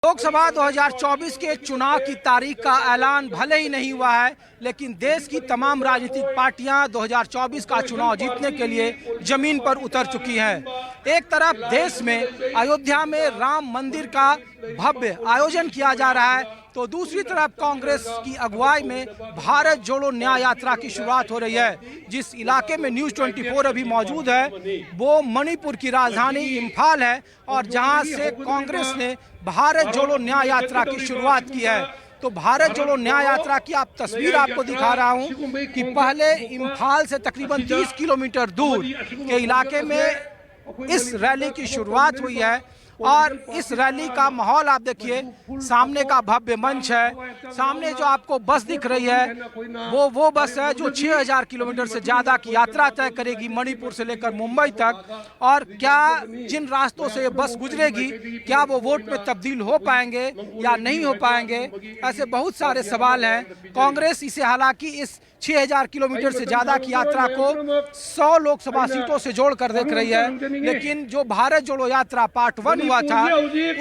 लोकसभा 2024 के चुनाव की तारीख का ऐलान भले ही नहीं हुआ है, लेकिन देश की तमाम राजनीतिक पार्टियां 2024 का चुनाव जीतने के लिए जमीन पर उतर चुकी हैं। एक तरफ देश में अयोध्या में राम मंदिर का भव्य आयोजन किया जा रहा है, तो दूसरी तरफ कांग्रेस की अगुवाई में भारत जोड़ो न्याय यात्रा की शुरुआत हो रही है। जिस इलाके में न्यूज़ 24 अभी मौजूद है वो मणिपुर की राजधानी इम्फाल है, और जहां से कांग्रेस ने भारत जोड़ो न्याय यात्रा की शुरुआत की है। तो भारत जोड़ो न्याय यात्रा की आप तस्वीर आपको दिखा रहा हूं कि पहले इम्फाल से तकरीबन 30 किलोमीटर दूर के इलाके में इस रैली की शुरुआत हुई है। और इस रैली का माहौल आप देखिए, सामने का भव्य मंच है, सामने जो आपको बस दिख रही है वो बस है जो 6000 किलोमीटर से ज़्यादा की यात्रा तय करेगी मणिपुर से लेकर मुंबई तक। और क्या जिन रास्तों से ये बस गुजरेगी क्या वो वोट में तब्दील हो पाएंगे या नहीं हो पाएंगे, ऐसे बहुत सारे सवाल हैं। कांग्रेस इसे हालांकि इस 6000 किलोमीटर से ज्यादा की यात्रा को 100 लोकसभा सीटों से जोड़कर देख रही है, लेकिन जो भारत जोड़ो यात्रा पार्ट 1 हुआ था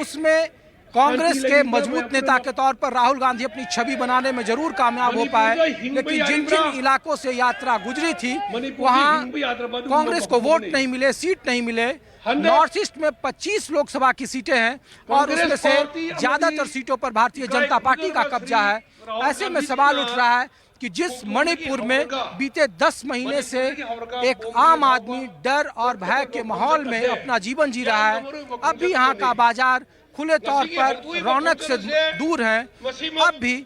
उसमें कांग्रेस के मजबूत नेता के तौर पर राहुल गांधी अपनी छवि बनाने में जरूर कामयाब हो पाए, लेकिन जिन जिन इलाकों से यात्रा गुजरी थी वहां कांग्रेस को वोट नहीं मिले, सीट नहीं मिले। नॉर्थ ईस्ट में 25 लोकसभा की सीटें हैं और उसमें से ज्यादातर सीटों पर भारतीय जनता पार्टी का कब्जा है। ऐसे में सवाल उठ रहा है कि जिस मणिपुर में बीते 10 महीने से एक आम आदमी डर और भय के माहौल में अपना जीवन जी रहा है, अब भी यहाँ का बाजार खुले तौर पर रौनक से दूर है। अब भी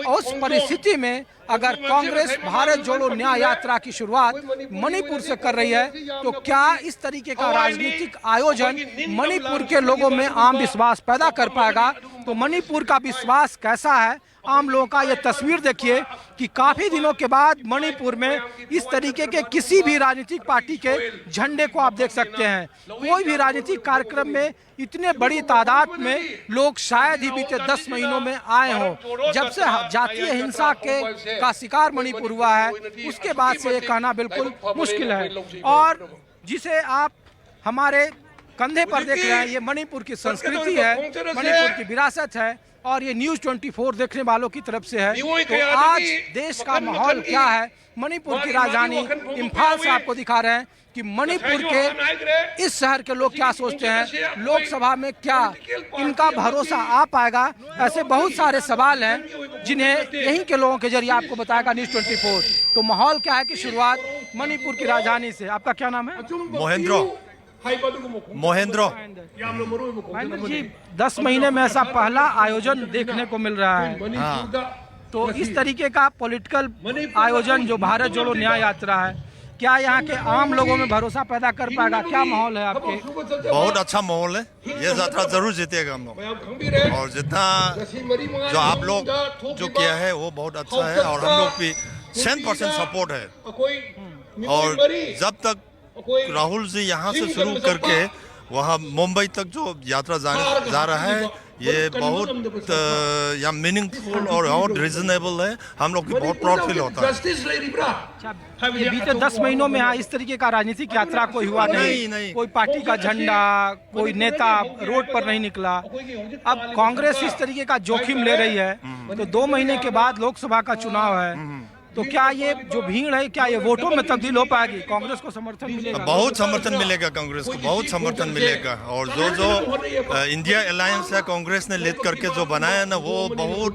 उस परिस्थिति में अगर कांग्रेस भारत जोड़ो न्याय यात्रा की शुरुआत मणिपुर से कर रही है, तो क्या इस तरीके का राजनीतिक आयोजन मणिपुर के लोगों में आम विश्वास पैदा कर पाएगा? तो मणिपुर का विश्वास कैसा है आम लोगों का, ये तस्वीर देखिए कि काफी दिनों के बाद मणिपुर में इस तरीके के किसी भी राजनीतिक पार्टी के झंडे को आप देख सकते हैं। कोई भी राजनीतिक कार्यक्रम में इतने बड़ी तादाद में लोग शायद ही बीते 10 महीनों में आए हों। जब से जातीय हिंसा का शिकार मणिपुर हुआ है उसके बाद से ये कहना बिल्कुल मुश्किल है। और जिसे आप हमारे कंधे पर देख रहे हैं ये मणिपुर की संस्कृति है, मणिपुर की विरासत है, और ये न्यूज़ 24 देखने वालों की तरफ से है। तो आज देश का माहौल क्या है, मणिपुर की राजधानी इम्फाल से आपको दिखा रहे हैं कि मणिपुर के इस शहर के लोग क्या सोचते हैं, लोकसभा में क्या इनका भरोसा आ पाएगा। ऐसे बहुत सारे सवाल हैं जिन्हें यहीं के लोगों के जरिए आपको बताएगा न्यूज़ 24। तो माहौल क्या है कि शुरुआत मणिपुर की राजधानी से। आपका क्या नाम है? मोहेंद्र जी, 10 महीने में ऐसा पहला आयोजन देखने को मिल रहा है। हाँ। तो इस तरीके का पॉलिटिकल आयोजन जो भारत जोड़ो न्याय यात्रा है, क्या यहाँ के आम लोगों में भरोसा पैदा कर पाएगा? क्या माहौल है आपके? बहुत अच्छा माहौल है, ये यात्रा जरूर जीतेगा हम लोग। और जितना जो आप लोग जो किया है वो बहुत अच्छा है, और हम लोग भी 100% सपोर्ट है। और जब तक राहुल जी यहाँ से शुरू करके वहाँ मुंबई तक जो यात्रा जा रहा है, ये बहुत मीनिंगफुल और रीजनेबल है। हम लोग को बहुत प्राउड फील होता है। ये बीते 10 महीनों में यहाँ इस तरीके का राजनीतिक यात्रा कोई हुआ नहीं। कोई पार्टी का झंडा, कोई नेता रोड पर नहीं निकला। अब कांग्रेस इस तरीके का जोखिम ले रही है, तो 2 महीने के बाद लोकसभा का चुनाव है, तो क्या ये जो भीड़ है क्या ये वोटों में तब्दील हो पाएगी? कांग्रेस को समर्थन मिलेगा? बहुत समर्थन मिलेगा, कांग्रेस को बहुत समर्थन मिलेगा। और जो इंडिया अलायंस है कांग्रेस ने लीड करके जो बनाया ना, वो बहुत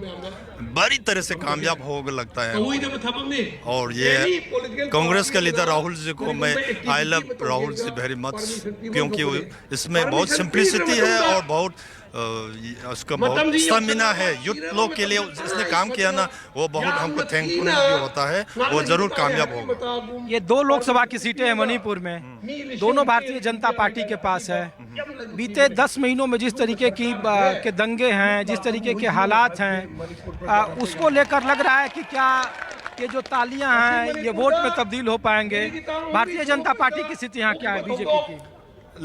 बड़ी तरह से कामयाब होगा लगता है। और ये कांग्रेस के लीडर राहुल जी को मैं I love Rahul ji very much, क्योंकि इसमें बहुत सिंप्लिसिटी है और बहुत उसका बहुत स्टेमिना है। यूथ लोग के लिए जिसने काम किया ना, वो बहुत हमको थैंकफुल भी होता है, वो जरूर कामयाब होगा। ये 2 लोकसभा की सीटें हैं मणिपुर में, दोनों भारतीय जनता पार्टी के पास है। बीते 10 महीनों में जिस तरीके के दंगे हैं, जिस तरीके के हालात हैं, उसको लेकर लग रहा है कि क्या ये जो तालियां हैं ये वोट में तब्दील हो पाएंगे? भारतीय जनता पार्टी की स्थिति यहाँ क्या है बीजेपी की?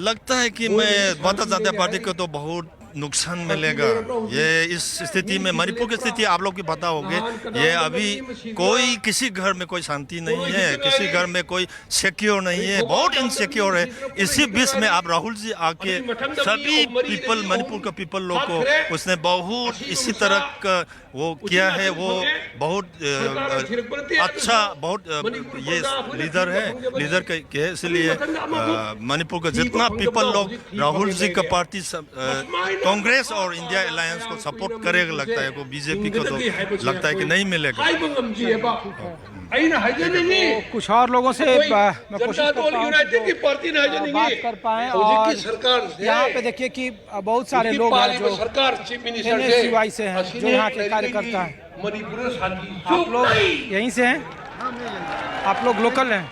लगता है कि मैं भारतीय जनता पार्टी को तो बहुत नुकसान मिलेगा। ये इस स्थिति में मणिपुर की स्थिति आप लोग की पता होगी, ये अभी कोई किसी घर में कोई शांति नहीं है, किसी घर में कोई सिक्योर नहीं है, बहुत इनसिक्योर है। इसी बीच में आप राहुल जी आके सभी पीपल, मणिपुर के पीपल लोग को उसने बहुत इसी तरह का वो किया है। वो बहुत अच्छा, बहुत ये लीडर है, लीडर के इसलिए मणिपुर का जितना पीपल लोग राहुल जी का पार्टी कांग्रेस और इंडिया अलायंस को सपोर्ट करेगा लगता है, को बीजेपी को तो लगता है कि नहीं मिलेगा। तो कुछ और लोगों से मैं कोशिश करता हूं कि बात कर पाए। और यहाँ पे देखिए कि बहुत सारे लोग हैं जो NSUI से हैं, जो यहाँ के कार्यकर्ता हैं। आप लोग यहीं से हैं? आप लोग लोकल हैं?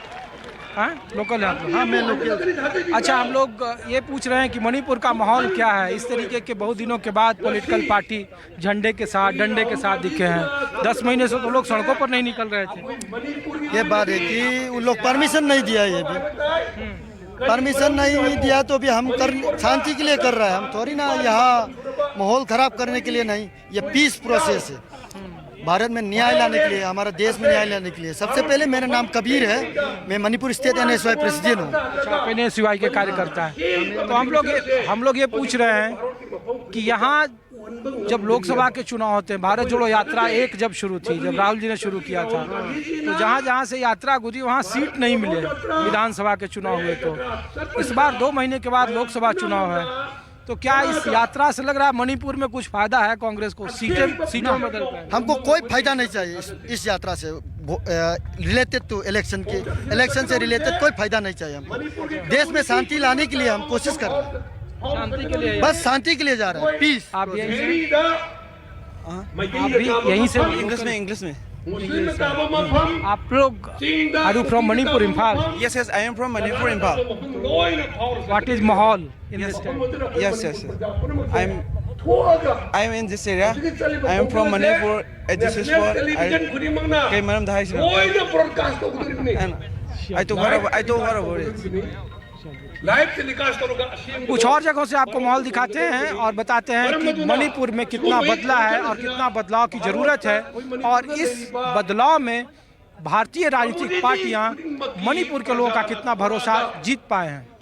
हाँ, लोकल है आप लोग? हाँ, मैं लोकल। अच्छा, हम लोग ये पूछ रहे हैं कि मणिपुर का माहौल क्या है? इस तरीके के बहुत दिनों के बाद पॉलिटिकल पार्टी झंडे के साथ, डंडे के साथ दिखे हैं। 10 महीने से तो लोग सड़कों पर नहीं निकल रहे थे। ये बात है कि उन लोग परमिशन नहीं दिया, ये भी परमिशन नहीं दिया तो भी हम शांति के लिए कर रहे हैं। हम थोड़ी ना यहाँ माहौल खराब करने के लिए नहीं, ये पीस प्रोसेस है। भारत में न्याय लाने के लिए, हमारा देश में न्याय लाने के लिए। सबसे पहले मेरा नाम कबीर है, मैं मणिपुर स्टेट NSUI प्रेसिडेंट हूँ। NSUI के कार्यकर्ता है। तो हम लोग ये पूछ रहे हैं कि यहाँ जब लोकसभा के चुनाव होते हैं, भारत जोड़ो यात्रा एक जब शुरू थी, जब राहुल जी ने शुरू किया था, तो जहाँ जहाँ से यात्रा गुजरी वहाँ सीट नहीं मिले। विधानसभा के चुनाव हुए तो इस बार 2 महीने के बाद लोकसभा चुनाव है, तो क्या इस यात्रा से लग रहा है मणिपुर में कुछ फायदा है कांग्रेस को? सीटों में बदल पाए? हमको कोई फायदा नहीं चाहिए इस यात्रा से रिलेटेड टू इलेक्शन से रिलेटेड कोई फायदा नहीं चाहिए हमको। देश में शांति लाने के लिए हम कोशिश कर रहे हैं, शांति के लिए, बस शांति के लिए जा रहे हैं, पीस। आप यहीं से? इंग्लिश में आप लोग are you from Manipur, Imphal? Yes, I am from Manipur, Impal. What is माहौल in this time? Yes. I am in this area. I am from Manipur. This is what okay, madam, I told her about it. कुछ और जगहों से आपको माहौल दिखाते हैं और बताते हैं कि मणिपुर में कितना बदला है और कितना बदलाव की जरूरत है, और इस बदलाव में भारतीय राजनीतिक पार्टियां मणिपुर के लोगों का कितना भरोसा जीत पाए हैं।